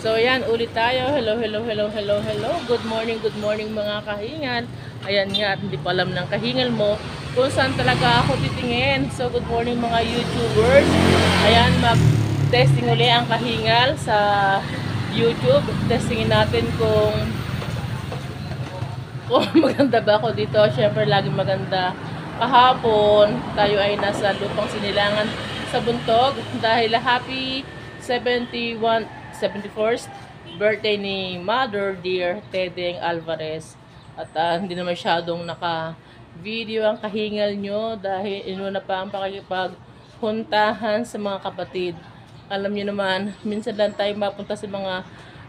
So, ayan, ulit tayo. Hello, hello, hello, hello, hello. Good morning mga kahingal. Ayan nga, hindi pa alam ng kahingal mo kung saan talaga ako titingin. So, good morning mga YouTubers. Ayan, mag-testing uli ang kahingal sa YouTube. Testingin natin kung maganda ba ako dito. Siyempre, laging maganda. Kahapon, tayo ay nasa lupang sinilangan sa Buntog dahil happy 74th birthday ni Mother Dear Tedeng Alvarez. At hindi na masyadong naka-video ang kahingal nyo dahil inuna pa ang pakikipaghuntahan sa mga kapatid. Alam nyo naman, minsan lang tayo mapunta sa mga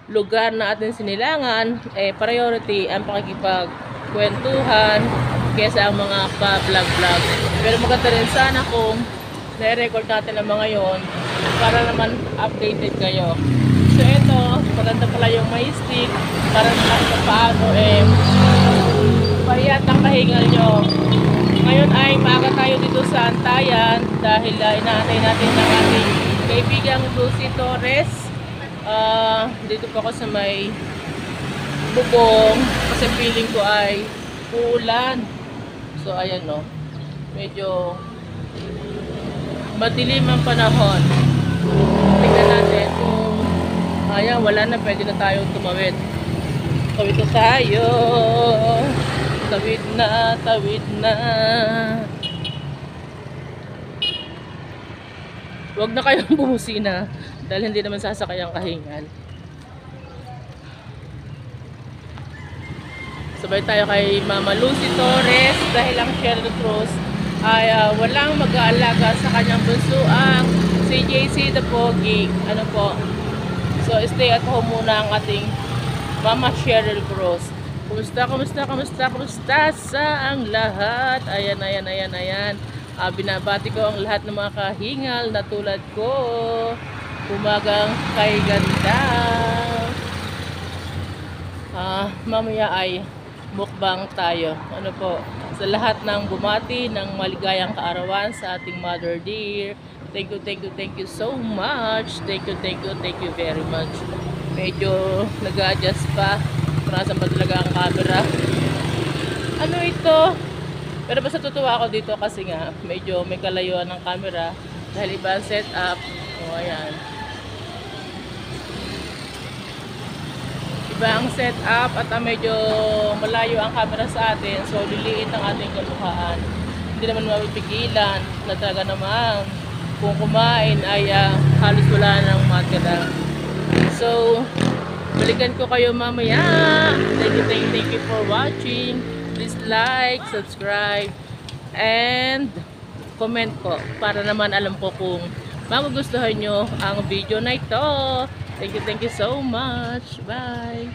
lugar na ating sinilangan, priority ang pakikipagkwentuhan kesa ang mga pa-vlog-vlog. Pero maganda rin sana kung na-record natin ang mga yon para naman updated kayo. So ito, maganda pala yung may stick para naman sa paano pahiyat ang kahingal nyo. Ngayon ay maaga tayo dito sa Antayan dahil inaantay natin ng ating kaibigang Lucy Torres. Dito po ako sa may bubong kasi feeling ko ay uulan. So ayan no, medyo madilim ang panahon. Tingnan natin kung ayan, wala na, pwede na tayong tumawid. Tawid na tayo. Tawid na, tawid na. Huwag na kayong bumusina dahil hindi naman sasakay ang kahingal. Sabay tayo kay Mama Lucy Torres dahil ang Sheryl Cruz ay walang mag-aalaga sa kanyang bunso ang si JC the Pogi. Ano po? So stay at home muna ang ating Mama Sheryl Cruz. Kumusta sa ang lahat? Ayan. Binabati ko ang lahat ng mga kahingal na tulad ko. Umagang kay ganda. Mamaya ay mukbang tayo. Ano po? Sa lahat ng bumati ng maligayang kaarawan sa ating Mother Dear. Thank you so much. Thank you very much. Medyo nag-adjust pa. Nasan ba talaga ang camera? Ano ito? Pero basta tutuwa ako dito kasi nga medyo may kalayuan ng camera dahil iba ang setup. O ayan. Iba ang setup at medyo malayo ang camera sa atin. So liliit ang ating kamukhaan. Hindi naman mapipigilan na talaga naman kung kumain ay halos wala nang matira. So balikan ko kayo mamaya. Thank you for watching. Please like, subscribe, and comment po para naman alam ko kung magugustuhan nyo ang video na ito. Thank you so much. Bye.